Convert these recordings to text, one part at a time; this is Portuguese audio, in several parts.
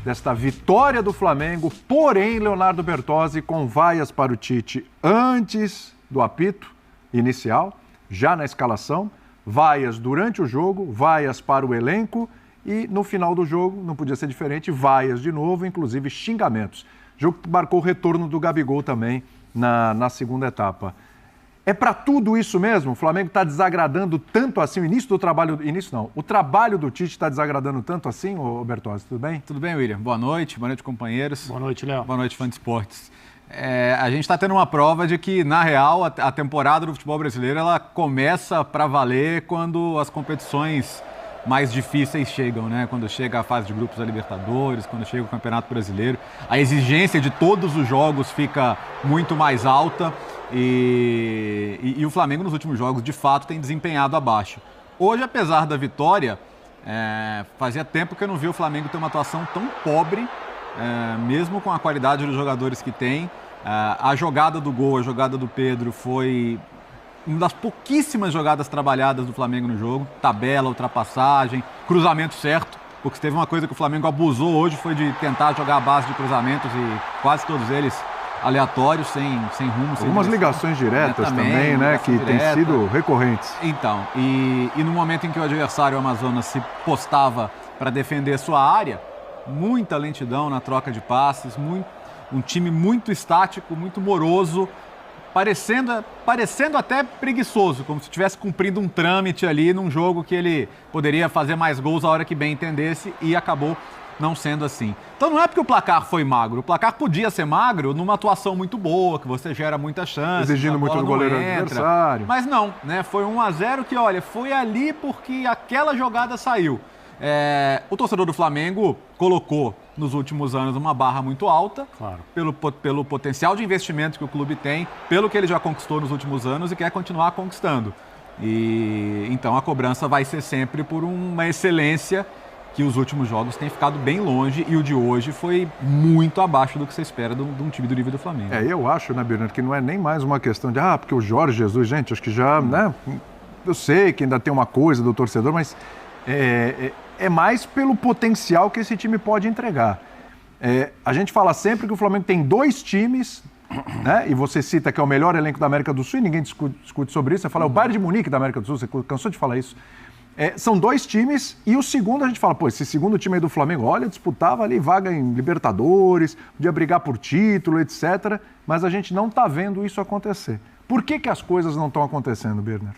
desta vitória do Flamengo, porém, Leonardo Bertozzi com vaias para o Tite antes do apito inicial, já na escalação, vaias durante o jogo, vaias para o elenco e no final do jogo, não podia ser diferente, vaias de novo, inclusive xingamentos. Jogo que marcou o retorno do Gabigol também na segunda etapa. É para tudo isso mesmo? O Flamengo está desagradando tanto assim? O início do trabalho... Início não. O trabalho do Tite está desagradando tanto assim, ô Bertozzi? Tudo bem? Tudo bem, William. Boa noite, companheiros. Boa noite, Léo. Boa noite, fã de esportes. A gente está tendo uma prova de que, na real, a temporada do futebol brasileiro ela começa para valer quando as competições mais difíceis chegam, né? Quando chega a fase de grupos da Libertadores, quando chega o Campeonato Brasileiro. A exigência de todos os jogos fica muito mais alta. E o Flamengo nos últimos jogos, de fato, tem desempenhado abaixo. Hoje, apesar da vitória, fazia tempo que eu não vi o Flamengo ter uma atuação tão pobre, mesmo com a qualidade dos jogadores que tem. A jogada do gol, a jogada do Pedro foi uma das pouquíssimas jogadas trabalhadas do Flamengo no jogo. Tabela, ultrapassagem, cruzamento certo. Porque se teve uma coisa que o Flamengo abusou hoje foi de tentar jogar a base de cruzamentos e quase todos eles aleatórios, sem rumo. Algumas ligações diretas também, né? Que têm sido recorrentes. Então, e no momento em que o adversário, o Amazonas, se postava para defender sua área, muita lentidão na troca de passes, um time muito estático, muito moroso, parecendo até preguiçoso, como se estivesse cumprindo um trâmite ali num jogo que ele poderia fazer mais gols a hora que bem entendesse e acabou não sendo assim. Então não é porque o placar foi magro. O placar podia ser magro numa atuação muito boa, que você gera muita chance. Exigindo muito do goleiro adversário. Mas não, né? Foi 1-0 que, olha, foi ali porque aquela jogada saiu. O torcedor do Flamengo colocou nos últimos anos uma barra muito alta, claro, pelo potencial de investimento que o clube tem, pelo que ele já conquistou nos últimos anos e quer continuar conquistando. E então a cobrança vai ser sempre por uma excelência que os últimos jogos têm ficado bem longe e o de hoje foi muito abaixo do que você espera de um time do nível do Flamengo. Eu acho, né, Bernardo, que não é nem mais uma questão de, porque o Jorge Jesus, gente, acho que já, né, eu sei que ainda tem uma coisa do torcedor, mas é mais pelo potencial que esse time pode entregar. A gente fala sempre que o Flamengo tem 2 times, né, e você cita que é o melhor elenco da América do Sul e ninguém discute sobre isso, você fala, é o Bayern de Munique da América do Sul, você cansou de falar isso. São 2 times e o segundo a gente fala, esse segundo time aí do Flamengo, olha, disputava ali vaga em Libertadores, podia brigar por título, etc. Mas a gente não está vendo isso acontecer. Por que as coisas não estão acontecendo, Bernardo?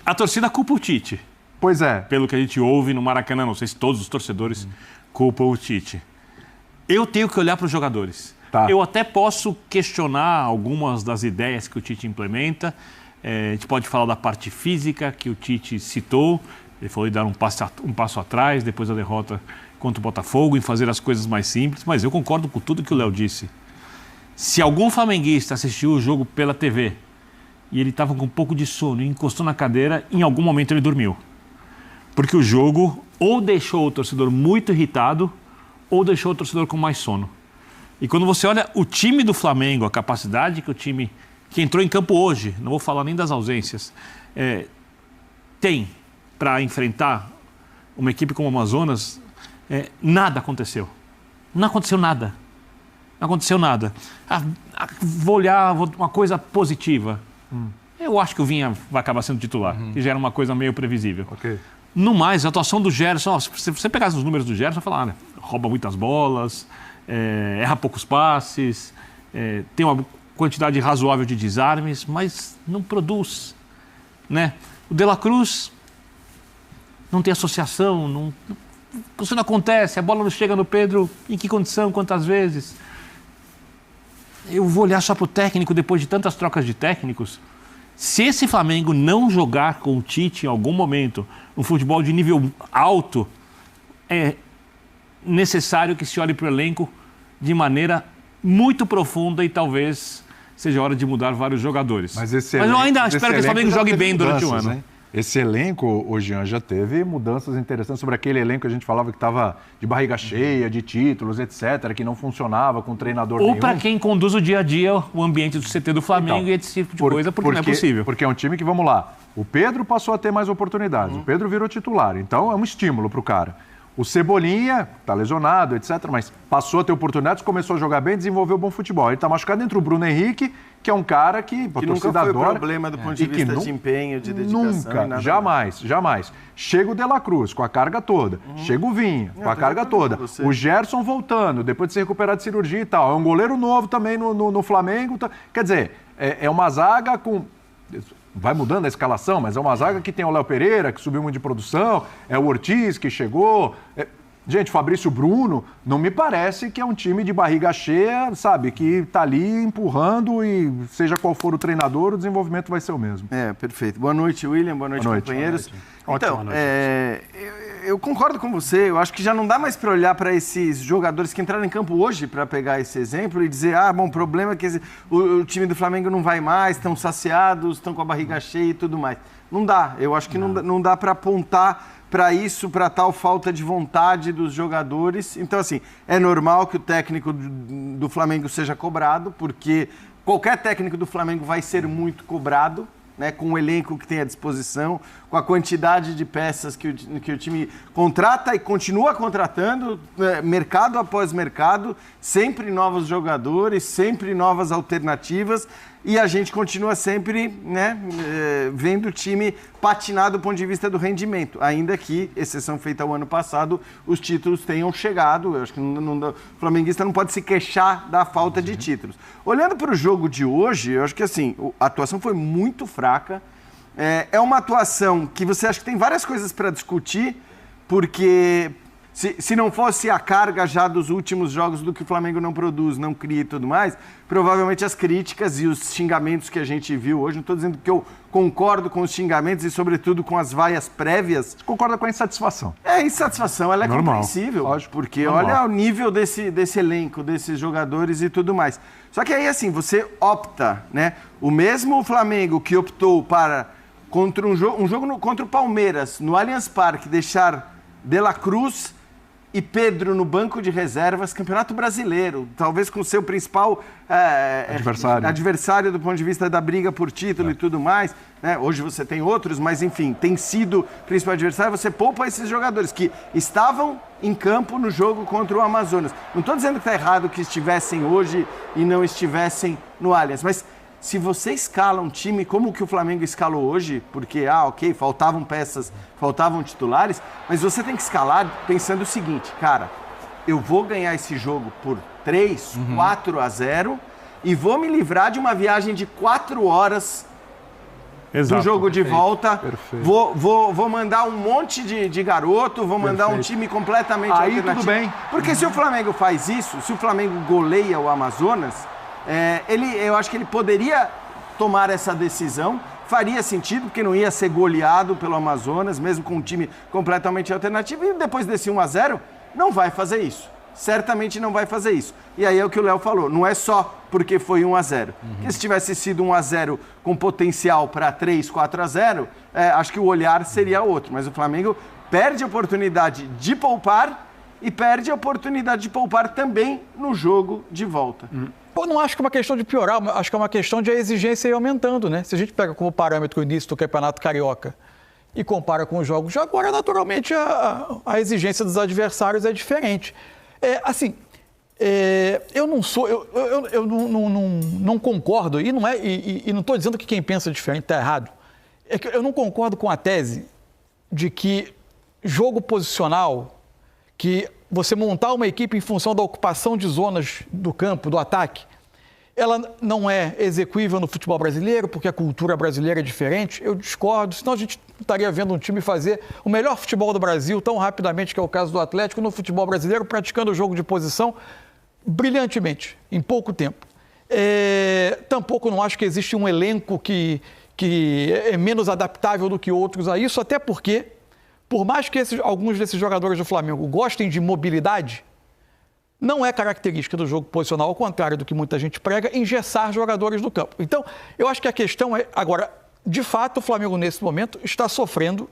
A torcida culpa o Tite. Pois é. Pelo que a gente ouve no Maracanã, não sei se todos os torcedores culpam o Tite. Eu tenho que olhar para os jogadores. Tá. Eu até posso questionar algumas das ideias que o Tite implementa. A gente pode falar da parte física que o Tite citou. Ele falou de dar um passo atrás, depois da derrota contra o Botafogo, em fazer as coisas mais simples. Mas eu concordo com tudo que o Léo disse. Se algum flamenguista assistiu o jogo pela TV e ele estava com um pouco de sono e encostou na cadeira, em algum momento ele dormiu. Porque o jogo ou deixou o torcedor muito irritado ou deixou o torcedor com mais sono. E quando você olha o time do Flamengo, a capacidade que o time que entrou em campo hoje, não vou falar nem das ausências, tem para enfrentar uma equipe como o Amazonas, nada aconteceu. Não aconteceu nada. Não aconteceu nada. Vou olhar uma coisa positiva. Eu acho que o Vinha vai acabar sendo titular, que já era uma coisa meio previsível. Okay. No mais, a atuação do Gerson, se você pegasse os números do Gerson, falar, rouba muitas bolas, erra poucos passes, tem uma quantidade razoável de desarmes, mas não produz, né? O De La Cruz não tem associação, isso não acontece, a bola não chega no Pedro, em que condição, quantas vezes? Eu vou olhar só para o técnico depois de tantas trocas de técnicos. Se esse Flamengo não jogar com o Tite em algum momento um futebol de nível alto, é necessário que se olhe para o elenco de maneira muito profunda e talvez seja hora de mudar vários jogadores. Mas eu ainda espero que o Flamengo jogue bem durante o ano. Hein? Esse elenco, o Jean, já teve mudanças interessantes sobre aquele elenco que a gente falava que estava de barriga cheia, de títulos, etc., que não funcionava com treinador nenhum. Ou para quem conduz o dia a dia, o ambiente do CT do Flamengo e esse tipo de coisa, porque não é possível. Porque é um time que, vamos lá, o Pedro passou a ter mais oportunidades, o Pedro virou titular, então é um estímulo para o cara. O Cebolinha, tá lesionado, etc., mas passou a ter oportunidades, começou a jogar bem, desenvolveu bom futebol. Ele tá machucado entre o Bruno Henrique, que é um cara que a nunca torcida foi adora, problema do ponto de vista de empenho, de dedicação. Nunca, jamais. Chega o De La Cruz com a carga toda. Chega o Vinha com a carga toda. O Gerson voltando, depois de se recuperar de cirurgia e tal. É um goleiro novo também no Flamengo. Quer dizer, é uma zaga com... Vai mudando a escalação, mas é uma zaga que tem o Léo Pereira, que subiu muito de produção, é o Ortiz, que chegou... Gente, Fabrício Bruno, não me parece que é um time de barriga cheia, sabe? Que tá ali empurrando e seja qual for o treinador, o desenvolvimento vai ser o mesmo. Perfeito. Boa noite, William. Boa noite, companheiros. Boa noite. Então, eu concordo com você. Eu acho que já não dá mais para olhar para esses jogadores que entraram em campo hoje, para pegar esse exemplo e dizer, o problema é que o time do Flamengo não vai mais, estão saciados, estão com a barriga cheia e tudo mais. Não dá. Eu acho que não dá para apontar para isso, para tal falta de vontade dos jogadores. Então, assim, é normal que o técnico do Flamengo seja cobrado, porque qualquer técnico do Flamengo vai ser muito cobrado, né, com o elenco que tem à disposição, com a quantidade de peças que o time contrata e continua contratando, mercado após mercado, sempre novos jogadores, sempre novas alternativas, e a gente continua sempre, né, vendo o time patinar do ponto de vista do rendimento, ainda que, exceção feita ao ano passado, os títulos tenham chegado. Eu acho que o flamenguista não pode se queixar da falta de títulos. Olhando para o jogo de hoje, eu acho que assim, a atuação foi muito fraca. É uma atuação que você acha que tem várias coisas para discutir, porque se não fosse a carga já dos últimos jogos do que o Flamengo não produz, não cria e tudo mais, provavelmente as críticas e os xingamentos que a gente viu hoje, não estou dizendo que eu concordo com os xingamentos e sobretudo com as vaias prévias. Você concorda com a insatisfação? A insatisfação, ela é normal, compreensível, lógico, porque normal. Olha o nível desse elenco, desses jogadores e tudo mais. Só que aí assim, você opta, né? O mesmo Flamengo que optou para... contra um jogo contra o Palmeiras, no Allianz Parque, deixar De La Cruz e Pedro no banco de reservas, Campeonato Brasileiro, talvez com o seu principal adversário do ponto de vista da briga por título e tudo mais, né? Hoje você tem outros, mas enfim, tem sido o principal adversário, você poupa esses jogadores que estavam em campo no jogo contra o Amazonas. Não estou dizendo que está errado que estivessem hoje e não estivessem no Allianz, mas se você escala um time como o que o Flamengo escalou hoje, porque, ok, faltavam peças, faltavam titulares, mas você tem que escalar pensando o seguinte, cara, eu vou ganhar esse jogo por 3, 4-0 e vou me livrar de uma viagem de 4 horas do jogo de volta. Perfeito. Vou mandar um monte de garoto, vou mandar um time completamente alternativo. Tudo bem. Porque se o Flamengo faz isso, se o Flamengo goleia o Amazonas... eu acho que ele poderia tomar essa decisão, faria sentido, porque não ia ser goleado pelo Amazonas, mesmo com um time completamente alternativo, e depois desse 1-0, não vai fazer isso. Certamente não vai fazer isso. E aí é o que o Léo falou, não é só porque foi 1-0. Porque se tivesse sido 1-0 com potencial para 3, 4-0, acho que o olhar seria outro. Mas o Flamengo perde a oportunidade de poupar e perde a oportunidade de poupar também no jogo de volta. Eu não acho que é uma questão de piorar, acho que é uma questão de a exigência ir aumentando, né? Se a gente pega como parâmetro o início do Campeonato Carioca e compara com os jogos de agora, naturalmente a exigência dos adversários é diferente. Eu não concordo, e não estou dizendo que quem pensa diferente está errado, é que eu não concordo com a tese de que jogo posicional, que você montar uma equipe em função da ocupação de zonas do campo, do ataque, ela não é execuível no futebol brasileiro, porque a cultura brasileira é diferente. Eu discordo, senão a gente estaria vendo um time fazer o melhor futebol do Brasil tão rapidamente, que é o caso do Atlético, no futebol brasileiro, praticando o jogo de posição brilhantemente, em pouco tempo. Tampouco não acho que existe um elenco que é menos adaptável do que outros a isso, até porque, por mais que alguns desses jogadores do Flamengo gostem de mobilidade, não é característica do jogo posicional, ao contrário do que muita gente prega, engessar jogadores do campo. Então, eu acho que a questão é... Agora, de fato, o Flamengo, nesse momento, está sofrendo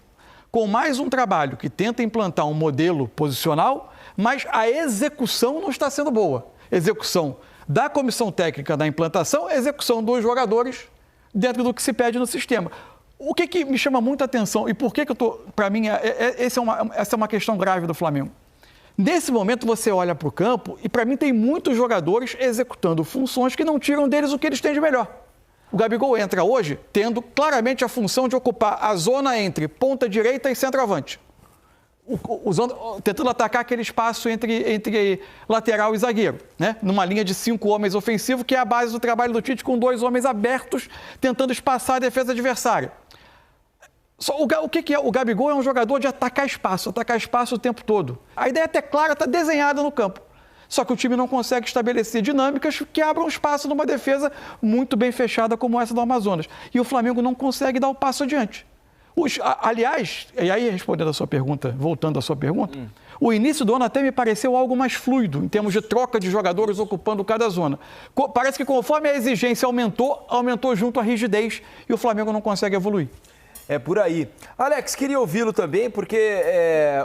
com mais um trabalho que tenta implantar um modelo posicional, mas a execução não está sendo boa. Execução da comissão técnica da implantação, execução dos jogadores dentro do que se pede no sistema. O que me chama muita atenção e por que eu estou... Para mim, essa é uma questão grave do Flamengo. Nesse momento, você olha para o campo e, para mim, tem muitos jogadores executando funções que não tiram deles o que eles têm de melhor. O Gabigol entra hoje tendo claramente a função de ocupar a zona entre ponta direita e centroavante. Tentando atacar aquele espaço entre lateral e zagueiro, né? Numa linha de 5 homens ofensivos, que é a base do trabalho do Tite, com 2 homens abertos, tentando espaçar a defesa adversária. O que é? O Gabigol é um jogador de atacar espaço o tempo todo. A ideia até clara, está desenhada no campo. Só que o time não consegue estabelecer dinâmicas que abram espaço numa defesa muito bem fechada como essa do Amazonas. E o Flamengo não consegue dar o passo adiante. Aliás, e aí respondendo a sua pergunta, voltando à sua pergunta, o início do ano até me pareceu algo mais fluido, em termos de troca de jogadores ocupando cada zona. Parece que conforme a exigência aumentou junto a rigidez e o Flamengo não consegue evoluir. É por aí. Alex, queria ouvi-lo também, porque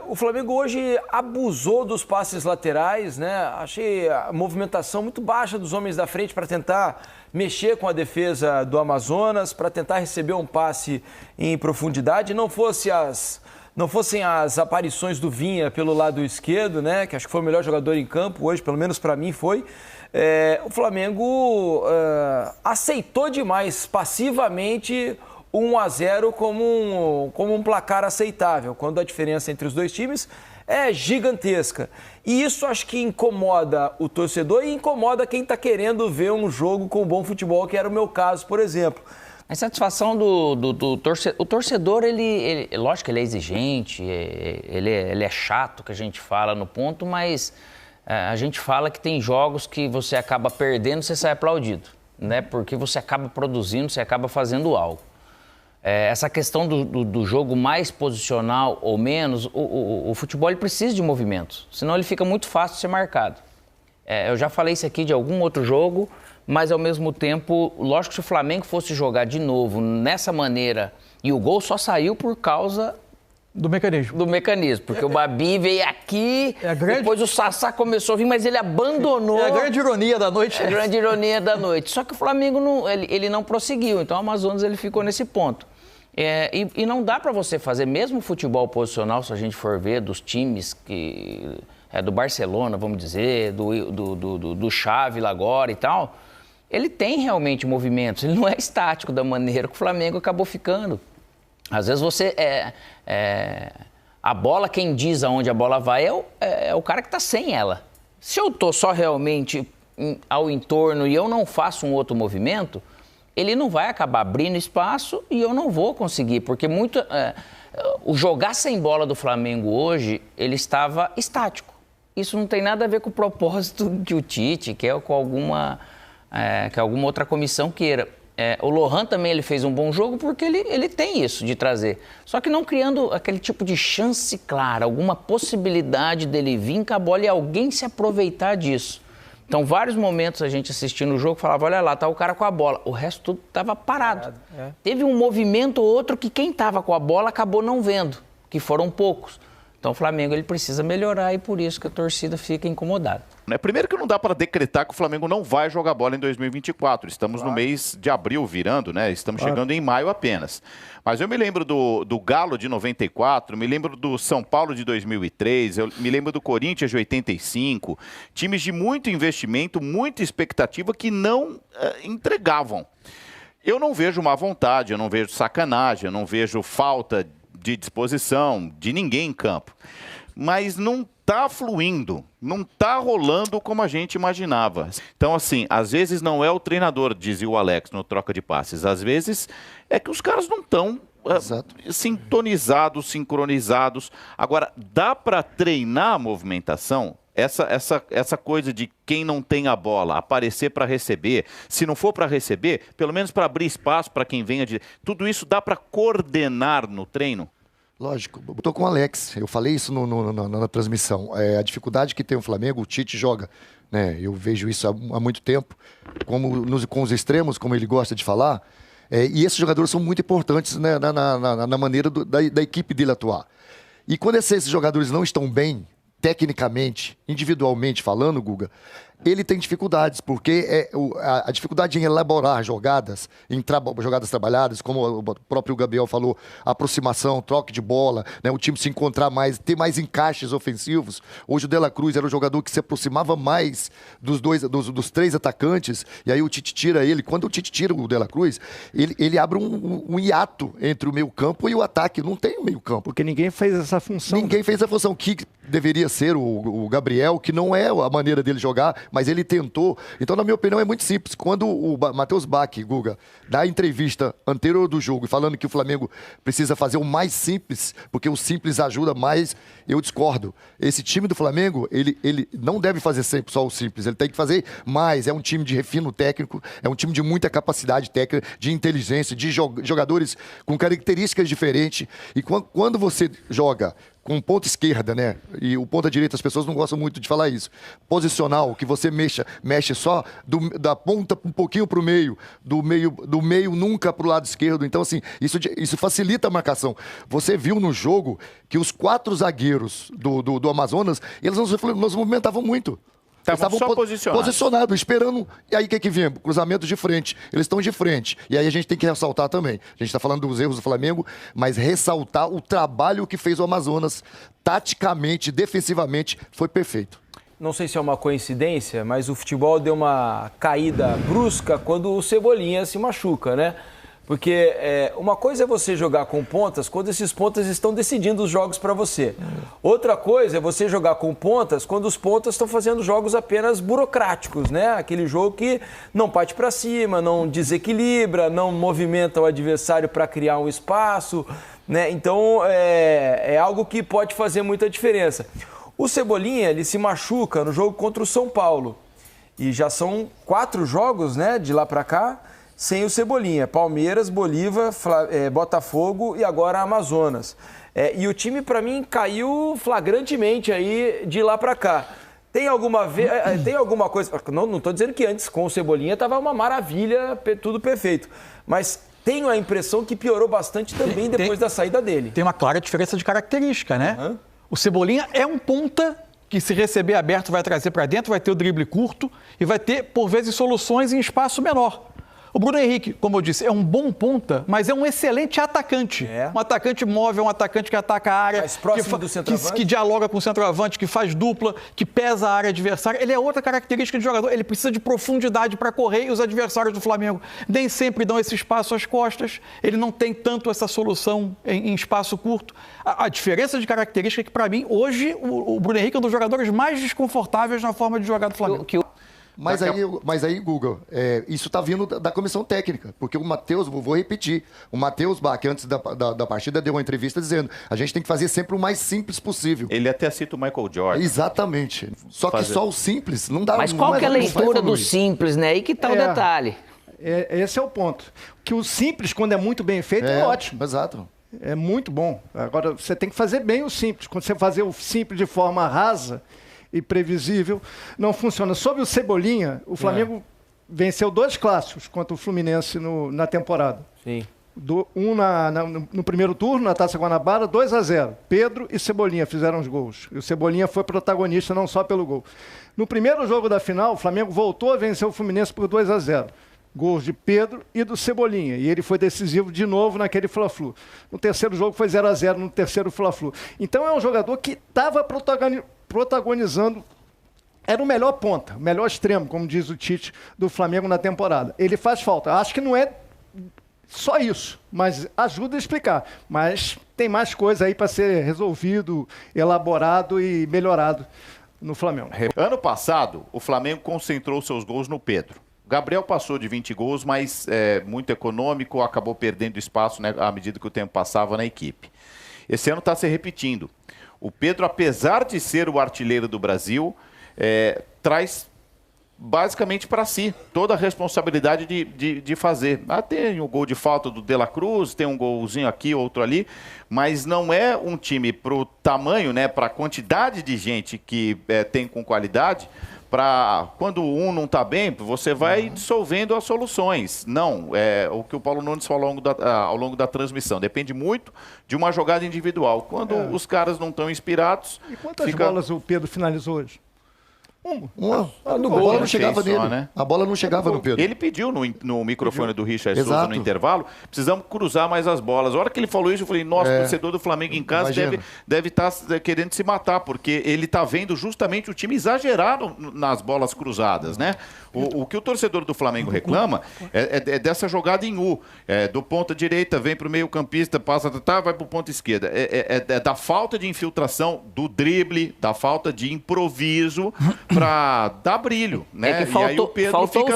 o Flamengo hoje abusou dos passes laterais, né? Achei a movimentação muito baixa dos homens da frente para tentar mexer com a defesa do Amazonas, para tentar receber um passe em profundidade. Não fossem as aparições do Vinha pelo lado esquerdo, né? Que acho que foi o melhor jogador em campo hoje, pelo menos para mim foi. O Flamengo aceitou demais passivamente 1-0 como um placar aceitável, quando a diferença entre os dois times é gigantesca. E isso acho que incomoda o torcedor e incomoda quem está querendo ver um jogo com bom futebol, que era o meu caso, por exemplo. A insatisfação do torcedor, o torcedor, ele lógico que ele é exigente, ele é chato, que a gente fala no ponto, mas a gente fala que tem jogos que você acaba perdendo, você sai aplaudido, né? Porque você acaba produzindo, você acaba fazendo algo. Essa questão do jogo mais posicional ou menos, o futebol ele precisa de movimentos, senão ele fica muito fácil de ser marcado. Eu já falei isso aqui de algum outro jogo, mas ao mesmo tempo, lógico que se o Flamengo fosse jogar de novo nessa maneira, e o gol só saiu por causa do mecanismo, porque o Babi veio aqui, depois o Sassá começou a vir, mas ele abandonou. É a grande ironia da noite. É a grande ironia da noite. Só que o Flamengo ele não prosseguiu, então o Amazonas ele ficou nesse ponto. E não dá para você fazer, mesmo futebol posicional, se a gente for ver, dos times do Barcelona, vamos dizer, do Xavi lá agora e tal, ele tem realmente movimentos, ele não é estático da maneira que o Flamengo acabou ficando. Às vezes você a bola, quem diz aonde a bola vai é o cara que está sem ela. Se eu estou só realmente ao entorno e eu não faço um outro movimento, ele não vai acabar abrindo espaço e eu não vou conseguir, porque o jogar sem bola do Flamengo hoje, ele estava estático. Isso não tem nada a ver com o propósito de o Tite, que é com alguma outra comissão queira. O Lohan também ele fez um bom jogo porque ele tem isso de trazer. Só que não criando aquele tipo de chance clara, alguma possibilidade dele vir com a bola e alguém se aproveitar disso. Então, vários momentos a gente assistindo o jogo falava, olha lá, tá o cara com a bola. O resto tudo estava parado. Teve um movimento ou outro que quem estava com a bola acabou não vendo, que foram poucos. Então, o Flamengo ele precisa melhorar e por isso que a torcida fica incomodada. Primeiro que não dá para decretar que o Flamengo não vai jogar bola em 2024. Estamos no mês de abril virando, né? Estamos chegando em maio apenas. Mas eu me lembro do Galo de 94, me lembro do São Paulo de 2003, eu me lembro do Corinthians de 85. Times de muito investimento, muita expectativa que não entregavam. Eu não vejo má vontade, eu não vejo sacanagem, eu não vejo falta de disposição de ninguém em campo. Mas não está fluindo, não está rolando como a gente imaginava. Então, assim, às vezes não é o treinador, dizia o Alex no troca de passes, às vezes é que os caras não estão sintonizados, sincronizados. Agora, dá para treinar a movimentação? Essa coisa de quem não tem a bola, aparecer para receber, se não for para receber, pelo menos para abrir espaço para quem venha de... Tudo isso dá para coordenar no treino? Lógico, eu estou com o Alex, eu falei isso na transmissão. A dificuldade que tem o Flamengo, o Tite joga, né? Eu vejo isso há muito tempo, com os extremos, como ele gosta de falar, e esses jogadores são muito importantes, né, na maneira da equipe dele atuar. E quando esses jogadores não estão bem, tecnicamente, individualmente falando, Guga, ele tem dificuldades, porque a dificuldade em elaborar jogadas, jogadas trabalhadas, como o próprio Gabriel falou, aproximação, troque de bola, né, o time se encontrar mais, ter mais encaixes ofensivos. Hoje o De La Cruz era o jogador que se aproximava mais dos 3 atacantes, e aí o Tite tira ele. Quando o Tite tira o De La Cruz, ele abre um hiato entre o meio-campo e o ataque. Não tem o meio-campo. Porque ninguém fez essa função. Ninguém fez a função que deveria ser o Gabriel, que não é a maneira dele jogar, mas ele tentou. Então, na minha opinião, é muito simples. Quando o Matheus Bach, Guga, dá a entrevista anterior do jogo, falando que o Flamengo precisa fazer o mais simples, porque o simples ajuda mais, eu discordo. Esse time do Flamengo, ele não deve fazer sempre só o simples, ele tem que fazer mais. É um time de refino técnico, é um time de muita capacidade técnica, de inteligência, de jogadores com características diferentes. E quando você joga com ponta esquerda, né? E o ponta direita, as pessoas não gostam muito de falar isso. Posicional, que você mexe só da ponta um pouquinho para o meio, do meio nunca para o lado esquerdo. Então, assim, isso facilita a marcação. Você viu no jogo que os 4 zagueiros do Amazonas, eles não se movimentavam muito. Estavam só posicionados, esperando. E aí o que vem? Cruzamento de frente. Eles estão de frente. E aí a gente tem que ressaltar também. A gente está falando dos erros do Flamengo, mas ressaltar o trabalho que fez o Amazonas, taticamente, defensivamente, foi perfeito. Não sei se é uma coincidência, mas o futebol deu uma caída brusca quando o Cebolinha se machuca, né? Porque uma coisa é você jogar com pontas quando esses pontas estão decidindo os jogos para você. Outra coisa é você jogar com pontas quando os pontas estão fazendo jogos apenas burocráticos, né? Aquele jogo que não parte para cima, não desequilibra, não movimenta o adversário para criar um espaço, né? Então é algo que pode fazer muita diferença. O Cebolinha, ele se machuca no jogo contra o São Paulo. E já são 4 jogos, né, de lá para cá, sem o Cebolinha. Palmeiras, Bolívar, Botafogo e agora Amazonas. E o time, para mim, caiu flagrantemente aí de lá para cá. Tem alguma coisa... Não estou dizendo que antes, com o Cebolinha, estava uma maravilha, tudo perfeito. Mas tenho a impressão que piorou bastante também depois da saída dele. Tem uma clara diferença de característica, né? Uhum. O Cebolinha é um ponta que, se receber aberto, vai trazer para dentro, vai ter o drible curto e vai ter, por vezes, soluções em espaço menor. O Bruno Henrique, como eu disse, é um bom ponta, mas é um excelente atacante. Um atacante móvel, um atacante que ataca a área, que dialoga com o centroavante, que faz dupla, que pesa a área adversária. Ele é outra característica de jogador. Ele precisa de profundidade para correr, e os adversários do Flamengo nem sempre dão esse espaço às costas. Ele não tem tanto essa solução em espaço curto. A diferença de característica é que, para mim, hoje, o Bruno Henrique é um dos jogadores mais desconfortáveis na forma de jogar do Flamengo. Mas aí, Guga, isso está vindo da comissão técnica, porque o Matheus, vou repetir, o Matheus Bach, antes da partida, deu uma entrevista dizendo: a gente tem que fazer sempre o mais simples possível. Ele até cita o Michael Jordan. Exatamente. Só que só o simples não dá. Mas qual que é a leitura do simples, né? Aí que tá o detalhe. Esse é o ponto. Que o simples, quando é muito bem feito, é ótimo. Exato. É muito bom. Agora, você tem que fazer bem o simples. Quando você fazer o simples de forma rasa e previsível, não funciona. Sobre o Cebolinha, o Flamengo venceu 2 clássicos contra o Fluminense na temporada. Sim. No primeiro turno, na Taça Guanabara, 2-0. Pedro e Cebolinha fizeram os gols. E o Cebolinha foi protagonista não só pelo gol. No primeiro jogo da final, o Flamengo voltou a vencer o Fluminense por 2-0. Gols de Pedro e do Cebolinha. E ele foi decisivo de novo naquele Fla-Flu. No terceiro jogo foi 0-0 no terceiro Fla-Flu. Então é um jogador que estava protagonizando, era o melhor ponta, o melhor extremo, como diz o Tite, do Flamengo na temporada. Ele faz falta. Acho que não é só isso, mas ajuda a explicar. Mas tem mais coisa aí para ser resolvido, elaborado e melhorado no Flamengo. Ano passado, o Flamengo concentrou seus gols no Pedro. Gabriel passou de 20 gols, mas muito econômico, acabou perdendo espaço, né, à medida que o tempo passava na equipe. Esse ano está se repetindo. O Pedro, apesar de ser o artilheiro do Brasil, traz basicamente para si toda a responsabilidade de fazer. Tem o gol de falta do De La Cruz, tem um golzinho aqui, outro ali, mas não é um time para o tamanho, né, para a quantidade de gente que tem com qualidade, para quando um não está bem, você vai dissolvendo as soluções. Não, o que o Paulo Nunes falou ao longo da transmissão. Depende muito de uma jogada individual. Quando os caras não estão inspirados... E quantas bolas o Pedro finalizou hoje? A bola não chegava nele. Né? A bola não chegava no Pedro. Ele pediu no microfone do Richard Souza Exato. no intervalo, precisamos cruzar mais as bolas. A hora que ele falou isso, eu falei, nossa, o torcedor do Flamengo em casa deve estar querendo se matar, porque ele está vendo justamente o time exagerar nas bolas cruzadas, né? O que o torcedor do Flamengo reclama é dessa jogada em U. Do ponta direita, vem para o meio campista, passa, vai para o ponta esquerda. É da falta de infiltração, do drible, da falta de improviso para dar brilho, né? E aí o Pedro fica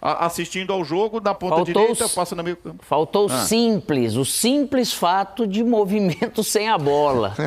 assistindo ao jogo na ponta direita, passa no meio campo. Faltou o simples fato de movimento sem a bola.